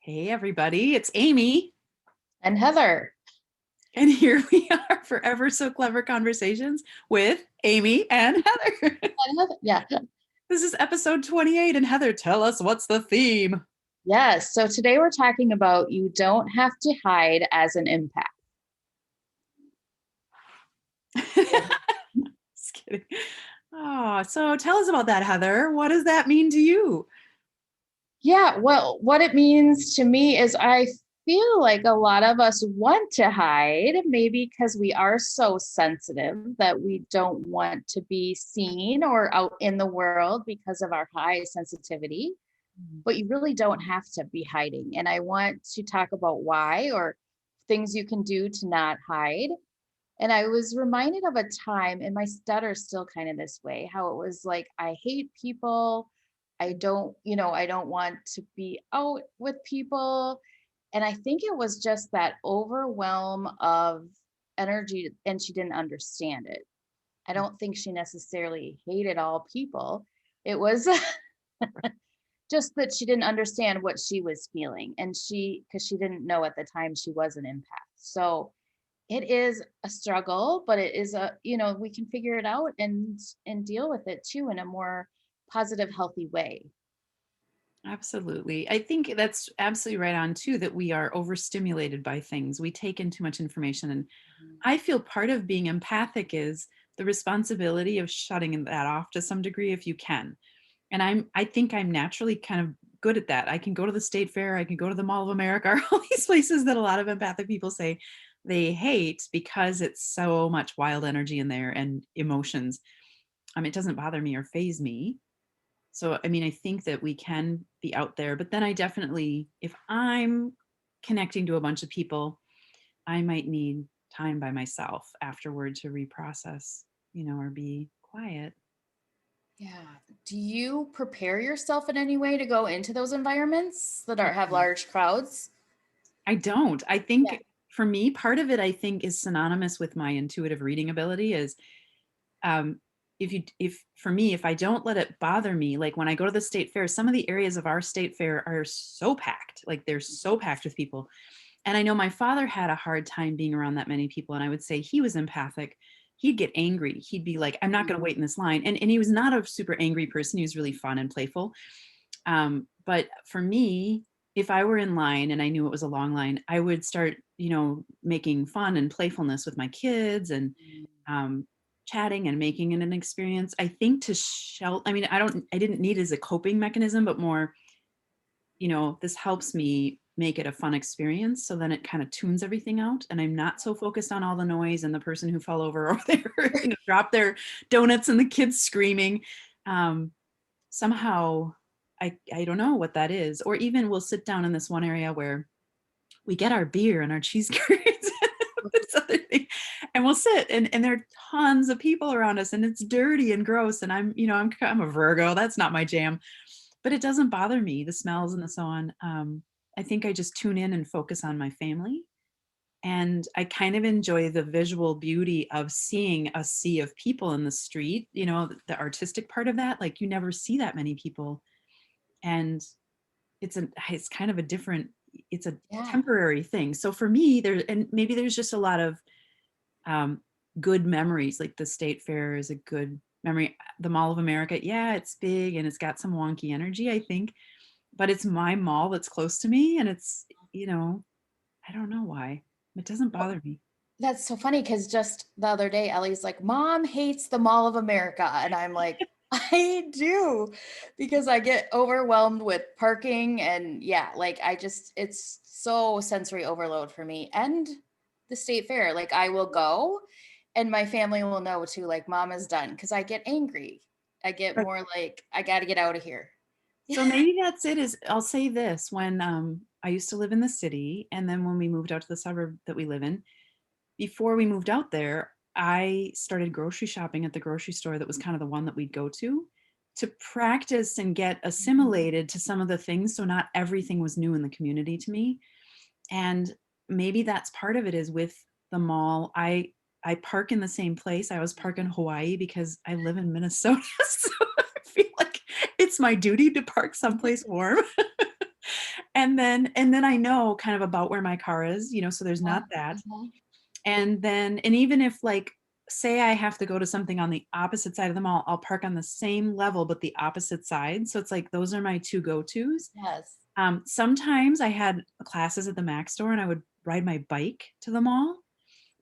Hey, everybody, it's Amy, And Heather. and here we are for Ever So Clever Conversations with Amy and Heather. Yeah. This is episode 28, and Heather, tell us what's the theme? Yes. So today we're talking about you don't have to hide as an empath. Just kidding. Oh, so tell us about that, Heather. What does that mean to you? Yeah. Well, what it means to me is I feel like a lot of us want to hide, maybe because we are so sensitive that we don't want to be seen or out in the world because of our high sensitivity. But you really don't have to be hiding. And I want to talk about why or things you can do to not hide. And I was reminded of a time, and my stutter's still kind of this way, how it was like, I hate people. I don't want to be out with people. And I think it was just that overwhelm of energy, and she didn't understand it. I don't think she necessarily hated all people. It was just that she didn't understand what she was feeling. And because she didn't know at the time she was an empath. So it is a struggle, but it is we can figure it out and deal with it too in a more positive, healthy way. Absolutely. I think that's absolutely right on, too, that we are overstimulated by things. We take in too much information. And I feel part of being empathic is the responsibility of shutting that off to some degree if you can. And I think I'm naturally kind of good at that. I can go to the state fair, I can go to the Mall of America, all these places that a lot of empathic people say they hate because it's so much wild energy in there and emotions. It doesn't bother me or phase me. So I mean, I think that we can be out there, but then I definitely, if I'm connecting to a bunch of people, I might need time by myself afterward to reprocess, or be quiet. Yeah. Do you prepare yourself in any way to go into those environments that have large crowds? I don't. I Yeah. think for me, part of it, I think, is synonymous with my intuitive reading ability is um, if for me, if I don't let it bother me, like when I go to the state fair, some of the areas of our state fair are so packed, like they're so packed with people. And I know my father had a hard time being around that many people. And I would say he was empathic. He'd get angry. He'd be like, I'm not going to wait in this line. And he was not a super angry person. He was really fun and playful. But for me, if I were in line and I knew it was a long line, I would start, making fun and playfulness with my kids and um, chatting and making it an experience. I think to shelter, I mean, I didn't need it as a coping mechanism, but more, this helps me make it a fun experience. So then it kind of tunes everything out. And I'm not so focused on all the noise and the person who fell over or they dropped their donuts and the kids screaming. Um, Somehow I don't know what that is. Or even we'll sit down in this one area where we get our beer and our cheese curds this other thing, and we'll sit and there are tons of people around us and it's dirty and gross. And I'm a Virgo. That's not my jam, but it doesn't bother me, the smells and the so on. I think I just tune in and focus on my family. And I kind of enjoy the visual beauty of seeing a sea of people in the street, the artistic part of that. Like you never see that many people. And it's kind of a different, it's a Yeah. temporary thing. So for me, and maybe there's just a lot of um, good memories. Like the state fair is a good memory. The Mall of America, yeah, it's big and it's got some wonky energy, I think, but it's my mall that's close to me. And it's, I don't know why. It doesn't bother me. That's so funny because just the other day, Ellie's like, Mom hates the Mall of America. And I'm like, I do because I get overwhelmed with parking. And yeah, like it's so sensory overload for me. And the state fair, like I will go and my family will know too, like, Mom is done because I get angry. I get But more like, I got to get out of here. so maybe that's it. Is I'll say this: when I used to live in the city, and then when we moved out to the suburb that we live in, before we moved out there, I started grocery shopping at the grocery store that was kind of the one that we'd go to practice and get assimilated to some of the things. So not everything was new in the community to me. And maybe that's part of it is with the mall. I park in the same place. I always park in Hawaii because I live in Minnesota. So I feel like it's my duty to park someplace warm. And then I know kind of about where my car is, so there's not that. Uh-huh. And even if, like, say I have to go to something on the opposite side of the mall, I'll park on the same level but the opposite side. So it's like those are my two go-tos. Yes. Sometimes I had classes at the Mac store and I would ride my bike to the mall.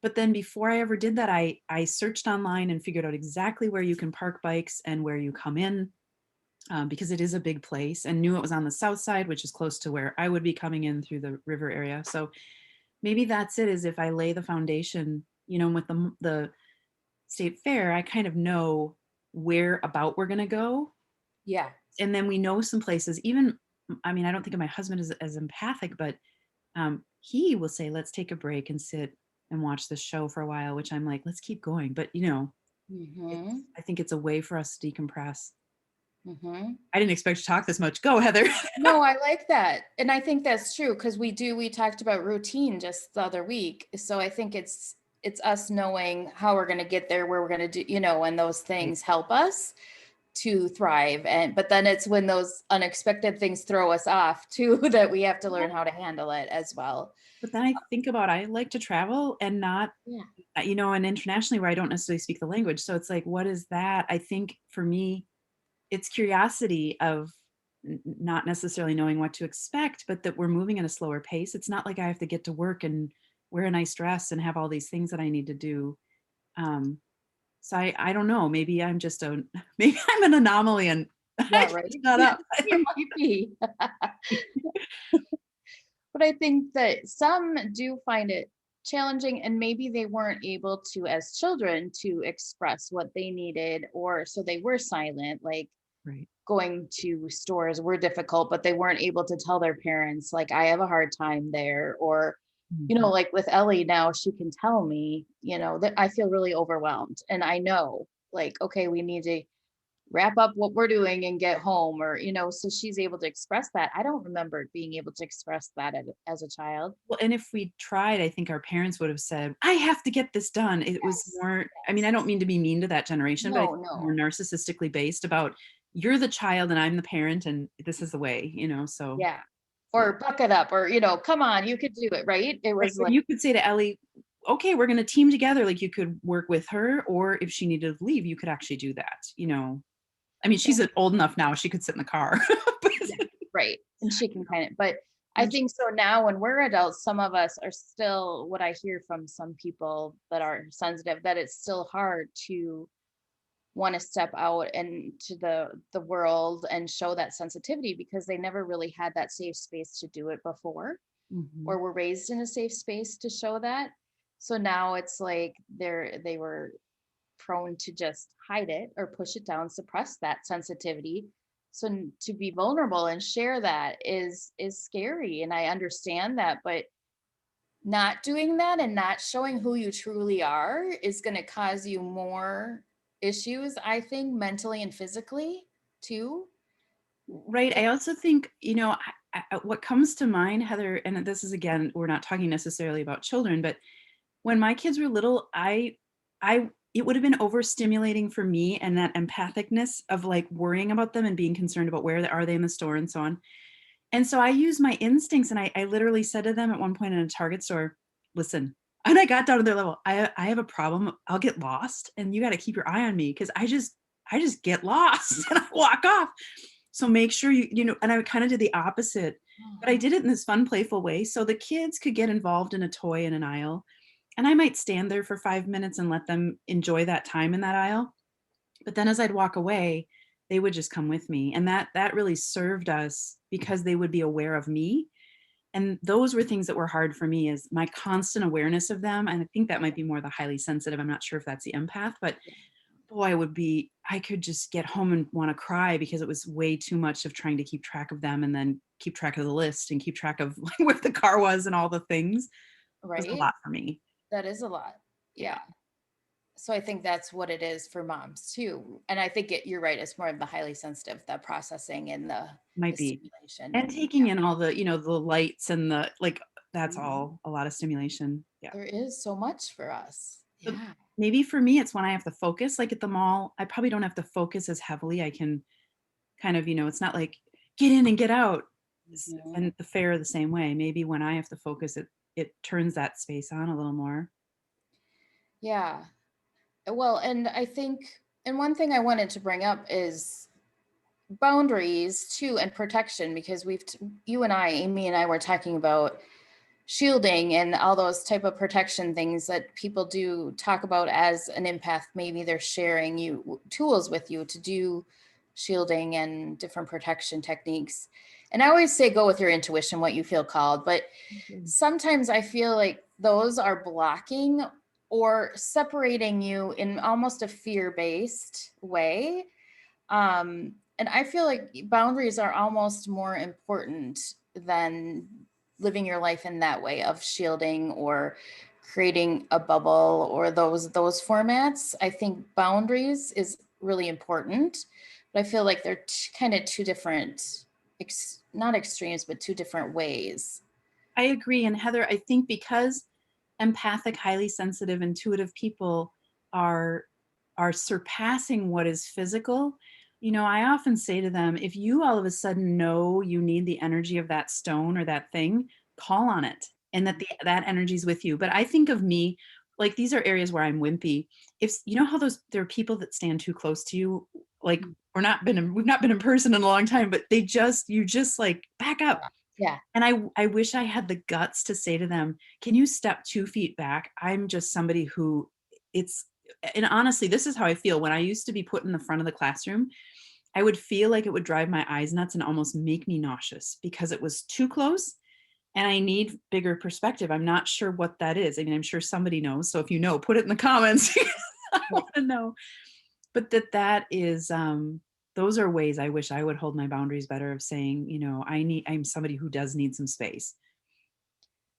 But then before I ever did that, I searched online and figured out exactly where you can park bikes and where you come in, because it is a big place, and knew it was on the south side, which is close to where I would be coming in through the river area. So maybe that's it, is if I lay the foundation, with the state fair, I kind of know where about we're going to go. Yeah. And then we know some places, even, I mean, I don't think of my husband as empathic, but he will say, let's take a break and sit and watch the show for a while, which I'm like, let's keep going. But, Mm-hmm. I think it's a way for us to decompress. Mm-hmm. I didn't expect you to talk this much. Go, Heather. No, I like that. And I think that's true because we talked about routine just the other week. So I think it's us knowing how we're going to get there, where we're going to do, and those Right. things help us to thrive. And but then it's when those unexpected things throw us off too that we have to learn how to handle it as well. But then I think about, I like to travel and not, Yeah. and internationally where I don't necessarily speak the language. So it's like, what is that? I think for me, it's curiosity of not necessarily knowing what to expect, but that we're moving at a slower pace. It's not like I have to get to work and wear a nice dress and have all these things that I need to do. Um, so I don't know. Maybe I'm just a maybe I'm an anomaly and I Yeah, can right. shut up. You might be. But I think that some do find it challenging, and maybe they weren't able to, as children, to express what they needed, or so they were silent, like Right. going to stores were difficult, but they weren't able to tell their parents, like, I have a hard time there. Or, Mhm. like with Ellie now, she can tell me, that I feel really overwhelmed. And I know, like, okay, we need to wrap up what we're doing and get home, or so she's able to express that. I don't remember being able to express that as a child. Well, and if we tried, I think our parents would have said, "I have to get this done." It was Yes. more, I mean, I Yes. don't mean to be mean to that generation, but I think No, more no. narcissistically based about, you're the child and I'm the parent and this is the way, so Yeah. so Or buck it up, or come on, you could do it, right? It right, was or like, you could say to Ellie, "Okay, we're gonna team together," like, you could work with her, or if she needed to leave, you could actually do that. I mean, yeah, she's old enough now, she could sit in the car. But, yeah, right. And she can kind of, but I and think so now when we're adults, some of us are still, what I hear from some people that are sensitive, that it's still hard to want to step out into the world and show that sensitivity because they never really had that safe space to do it before, Mhm. or were raised in a safe space to show that. So now it's like they were prone to just hide it or push it down, suppress that sensitivity. So to be vulnerable and share that is scary, and I understand that, but not doing that and not showing who you truly are is going to cause you more issues, I think, mentally and physically too. Right. I also think, what comes to mind, Heather, and this is, again, we're not talking necessarily about children, but when my kids were little, it would have been overstimulating for me, and that empathicness of, like, worrying about them and being concerned about are they in the store and so on. And so I used my instincts, and I literally said to them at one point in a Target store, listen, and I got down to their level. I have a problem. I'll get lost and you got to keep your eye on me because I just get lost and I walk off. So make sure and I kind of did the opposite, but I Mhm. did it in this fun, playful way. So the kids could get involved in a toy in an aisle, and I might stand there for 5 minutes and let them enjoy that time in that aisle. But then as I'd walk away, they would just come with me. And that really served us because they would be aware of me. And those were things that were hard for me, is my constant awareness of them. And I think that might be more the highly sensitive. I'm not sure if that's the empath, but boy, I could just get home and want to cry because it was way too much of trying to keep track of them and then keep track of the list and keep track of where the car was and all the things. It was a Right. lot for me. That is a lot. Yeah, Yeah. So I think that's what it is for moms too. And I think you're right. It's more of the highly sensitive, the processing and the might be. stimulation, And and taking in all the lights and that's yeah, all a lot of stimulation. Yeah. there is so much for us. But Yeah. maybe for me, it's when I have to focus, like at the mall, I probably don't have to focus as heavily. I can kind of, it's not like get in and get out. Mhm. And the fair the same way. Maybe when I have to focus, it turns that space on a little more. Yeah. Well, and I think, and one thing I wanted to bring up is boundaries too and protection, because you and I, Amy and I, were talking about shielding and all those type of protection things that people do talk about as an empath. Maybe they're sharing you tools with you to do shielding and different protection techniques. And I always say go with your intuition, what you feel called, but Mhm. sometimes I feel like those are blocking or separating you in almost a fear-based way. And I feel like boundaries are almost more important than living your life in that way of shielding or creating a bubble or those formats. I think boundaries is really important, but I feel like they're kind of two different, not extremes, but two different ways. I agree. And Heather, I think because empathic, highly sensitive, intuitive people are are surpassing what is physical, I often say to them, if you all of a sudden know you need the energy of that stone or that thing, call on it, and that energy is with you. But I think of me like these are areas where I'm wimpy. If you know how those there are people that stand too close to you, like we've not been in person in a long time, but you just like back up. Yeah. And I wish I had the guts to say to them, "Can you step 2 feet back?" I'm just somebody who it's and honestly, this is how I feel. When I used to be put in the front of the classroom, I would feel like it would drive my eyes nuts and almost make me nauseous because it was too close, and I need bigger perspective. I'm not sure what that is. I mean, I'm sure somebody knows, so if you know, put it in the comments. I Yeah. wanna know. But that is, those are ways I wish I would hold my boundaries better of saying, I'm somebody who does need some space.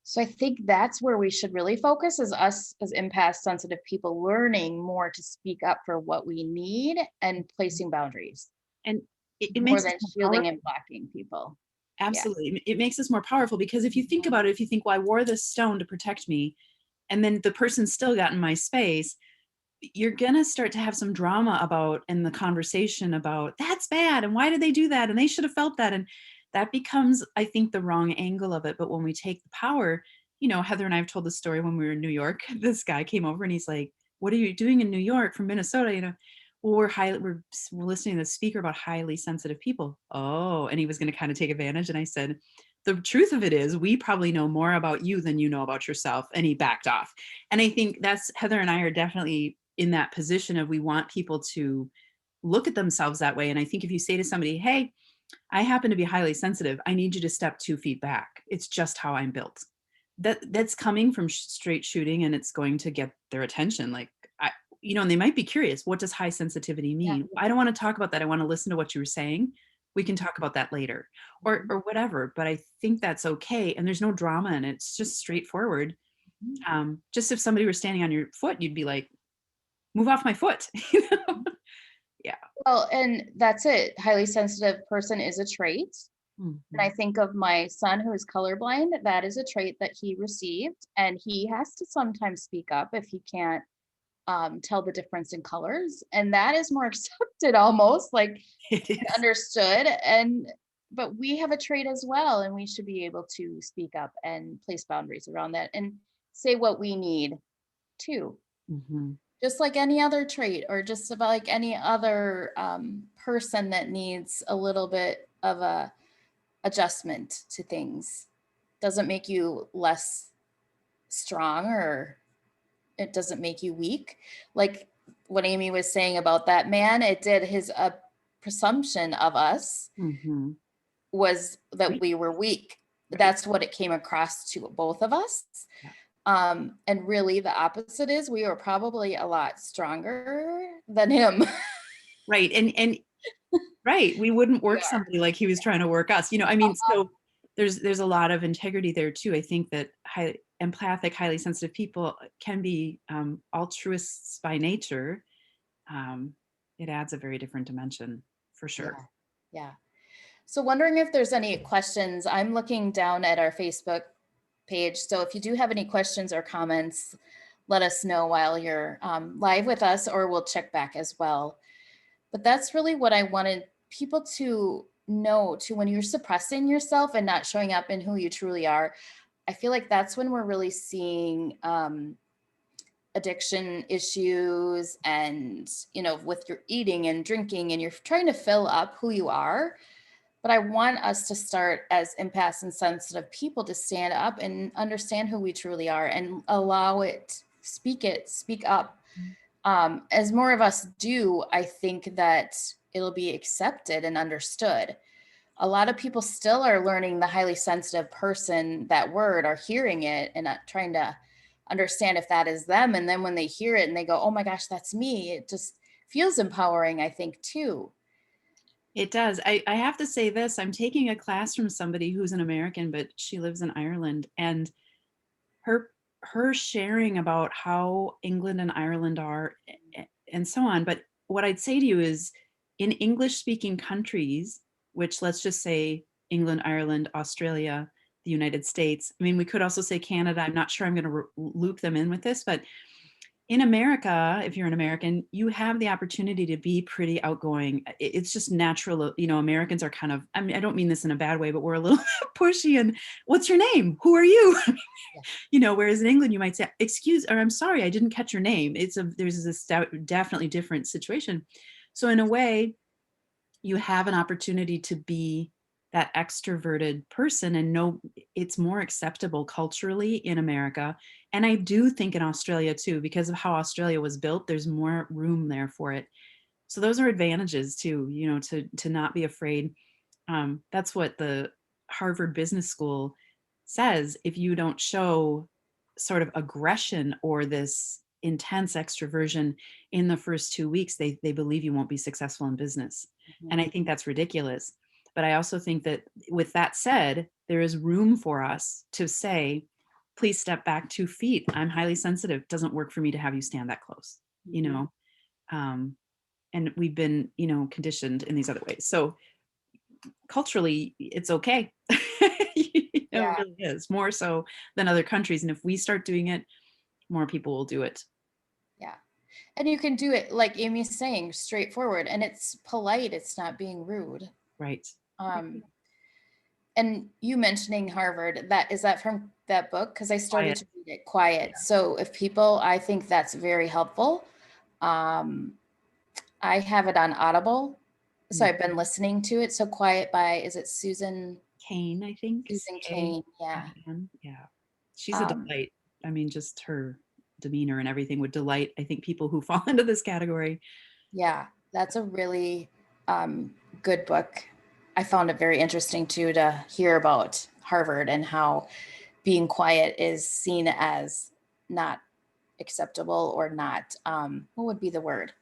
So I think that's where we should really focus, as us as empath sensitive people learning more to speak up for what we need and placing boundaries And it more makes us than more shielding powerful. and blocking people. Yeah. Absolutely. It makes us more powerful because if you think about it, if you think, well, I wore this stone to protect me, and then the person still got in my space, you're going to start to have some drama about in the conversation about that's bad. And why did they do that? And they should have felt that. And that becomes, I think, the wrong angle of it. But when we take the power, Heather and I have told the story when we were in New York. This guy came over and he's like, "What are you doing in New York from Minnesota?" Well, we're listening to the speaker about highly sensitive people. Oh, and he was going to kind of take advantage. And I said, the truth of it is, we probably know more about you than you know about yourself. And he backed off. And I think that's Heather and I are definitely in that position of we want people to look at themselves that way. And I think if you say to somebody, "Hey, I happen to be highly sensitive. I need you to step 2 feet back. It's just how I'm built." That's coming from straight shooting, and it's going to get their attention. Like and they might be curious. What does high sensitivity Yeah. mean? I don't want to talk about that. I want to listen to what you were saying. We can talk about that later, or Mhm. or whatever. But I think that's okay, and there's no drama, and it's just straightforward. Mhm. Just if somebody were standing on your foot, you'd be like, "Move off my foot." Yeah. Well, and that's it. Highly sensitive person is a trait. And I Mhm. think of my son who is colorblind. That is a trait that he received. And he has to sometimes speak up if he can't tell the difference in colors. And that is more accepted almost, like It is. understood. But we have a trait as well. And we should be able to speak up and place boundaries around that and say what we need too. Mhm. Just like any other trait, or just about like any other person that needs a little bit of a adjustment to things. Doesn't make you less strong, or it doesn't make you weak. Like what Amy was saying about that man, it did his presumption of us Mhm. was that Right, we were weak. right. That's what it came across to both of us. Yeah. And really, the opposite is we were probably a lot stronger than him. Right, and right, we wouldn't We work are. somebody like he was trying to work us, I mean, so there's a lot of integrity there too. I think that empathic, highly sensitive people can be, altruists by nature. Um, it adds a very different dimension for sure. Yeah. Yeah. So, wondering if there's any questions. I'm looking down at our Facebook page. So, if you do have any questions or comments, let us know while you're live with us, or we'll check back as well. But that's really what I wanted people to no to when you're suppressing yourself and not showing up in who you truly are. I feel like that's when we're really seeing addiction issues and, with your eating and drinking, and you're trying to fill up who you are. But I want us to start as empaths and sensitive people to stand up and understand who we truly are and allow it, speak up. As more of us do, I think that it'll be accepted and understood. A lot of people still are learning the highly sensitive person, that word, are hearing it and not trying to understand if that is them. And then when they hear it and they go, oh my gosh, that's me, it just feels empowering, I think, too. It does. I have to say this, I'm taking a class from somebody who's an American, but she lives in Ireland, and her her sharing about how England and Ireland are and so on. But what I'd say to you is in English speaking countries, which let's just say England, Ireland, Australia, the United States. I mean, we could also say Canada. I'm not sure I'm going to loop them in with this, but in America, if you're an American, you have the opportunity to be pretty outgoing. It's just natural. You know, Americans are kind of, I mean, I don't mean this in a bad way, but we're a little pushy and what's your name? Who are you? Yeah. You know, whereas in England, you might say, excuse, or I'm sorry, I didn't catch your name. There's this definitely different situation. So in a way, you have an opportunity to be that extroverted person and know it's more acceptable culturally in America. And I do think in Australia too, because of how Australia was built, there's more room there for it. So those are advantages too, you know, to not be afraid. That's what the Harvard Business School says. If you don't show sort of aggression or this intense extroversion in the first 2 weeks, they believe you won't be successful in business. And I Mhm. think that's ridiculous. But I also think that with that said, there is room for us to say, please step back 2 feet. I'm highly sensitive. It doesn't work for me to have you stand that close, you Mhm. know? Um, and we've been, you know, conditioned in these other ways. So culturally it's okay. You know, it Yeah. really is more so than other countries. And if we start doing it, more people will do it. Yeah. And you can do it, like Amy's saying, straightforward, and it's polite. It's not being rude. Right. Um, and you mentioning Harvard, that from that book? Because I started Quiet. to read it, Quiet. So if people, I think that's very helpful. Um, I have it on Audible, so Yeah. I've been listening to it. So Quiet by, is it Kane, I think. Susan K. Cain? Yeah. Yeah. She's a Um, delight. I mean, just her demeanor and everything would delight, I think, people who fall into this category. yeah, that's a really good book. I found it very interesting too to hear about Harvard and how being quiet is seen as not acceptable or not, what would be the word?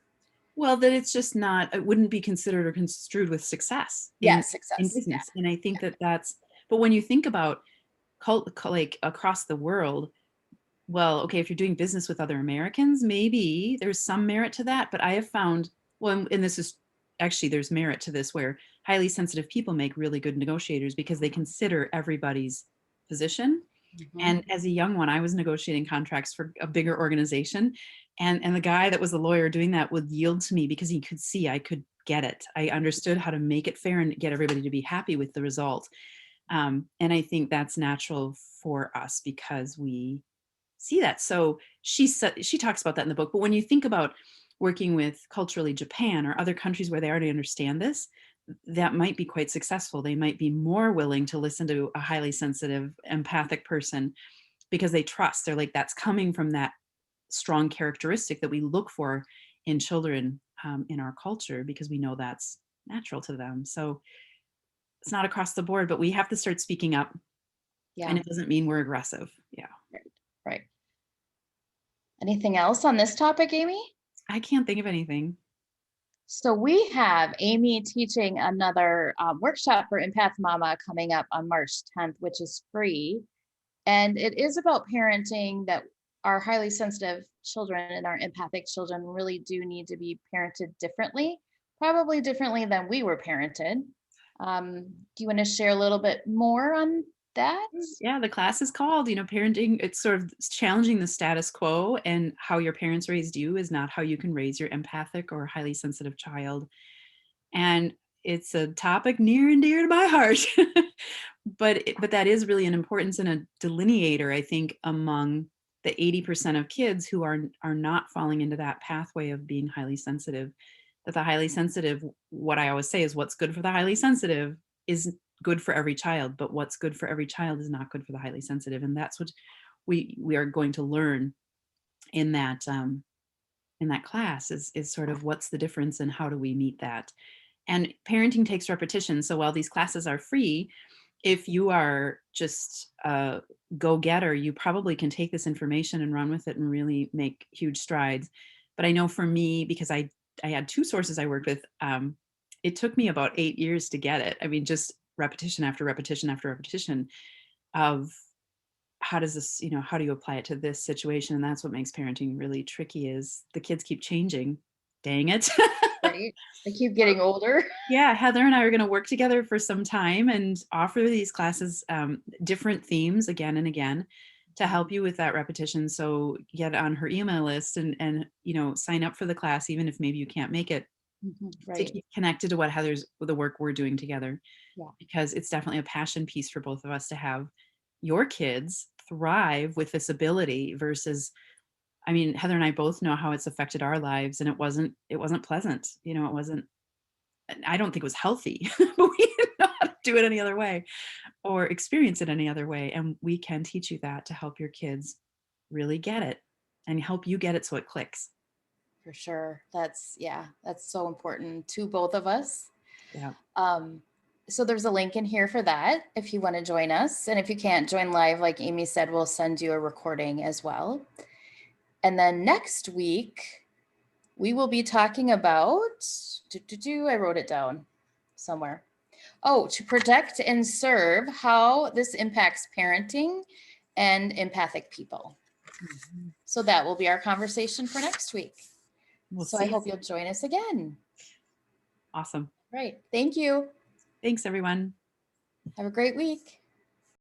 Well, that it's just not, it wouldn't be considered or construed with success Yes, in success. Yeah. business. And I think that that's, but when you think about like across the world, well, okay, if you're doing business with other Americans, maybe there's some merit to that. But I have found, well, and this is actually, there's merit to this where highly sensitive people make really good negotiators because they consider everybody's position. Mhm. And as a young one, I was negotiating contracts for a bigger organization. And the guy that was the lawyer doing that would yield to me because he could see I could get it. I understood how to make it fair and get everybody to be happy with the result. And I think that's natural for us because we see that. So she talks about that in the book. But when you think about working with culturally Japan or other countries where they already understand this, that might be quite successful. They might be more willing to listen to a highly sensitive, empathic person because they trust. They're like, that's coming from that strong characteristic that we look for in children in our culture because we know that's natural to them. So it's not across the board, but we have to start speaking up. And Yeah. it doesn't mean we're aggressive. Yeah. Right. Right. Anything else on this topic, Amy? I can't think of anything. So we have Amy teaching another workshop for Empath Mama coming up on March 10th, which is free. And it is about parenting, that our highly sensitive children and our empathic children really do need to be parented differently, probably differently than we were parented. Do you want to share a little bit more on that? Yeah, the class is called, you know, parenting. It's sort of challenging the status quo, and how your parents raised you is not how you can raise your empathic or highly sensitive child. And it's a topic near and dear to my heart. But that is really an importance and a delineator, I think, among the 80% of kids who are not falling into that pathway of being highly sensitive. That the highly sensitive, what I always say is what's good for the highly sensitive is good for every child, but what's good for every child is not good for the highly sensitive. And that's what we are going to learn in that class is sort of what's the difference and how do we meet that. And parenting takes repetition. So while these classes are free, if you are just a go-getter, you probably can take this information and run with it and really make huge strides. But I know for me, because I had two sources I worked with, it took me about 8 years to get it. I mean, just repetition after repetition after repetition of how does this, how do you apply it to this situation? And that's what makes parenting really tricky is the kids keep changing. Dang it. Right? They keep getting older. Yeah, Heather and I are going to work together for some time and offer these classes, different themes again and again to help you with that repetition. So get on her email list and sign up for the class, even if maybe you can't make it, Mhm. to Right. keep connected to what Heather's the work we're doing together, Yeah, because it's definitely a passion piece for both of us to have your kids thrive with this ability versus, I mean, Heather and I both know how it's affected our lives, and it wasn't pleasant. It wasn't, I don't think it was healthy, but we didn't know how to do it any other way or experience it any other way. And we can teach you that to help your kids really get it and help you get it so it clicks. for sure. That's so important to both of us. Yeah. Um, so there's a link in here for that if you want to join us. And if you can't join live, like Amy said, we'll send you a recording as well. And then next week, we will be talking about, I wrote it down somewhere. Oh, to protect and serve, how this impacts parenting and empathic people. Mhm. So that will be our conversation for next week. We'll So I see you hope soon. you'll join us again. Awesome. Right. Thank you. Thanks, everyone. Have a great week.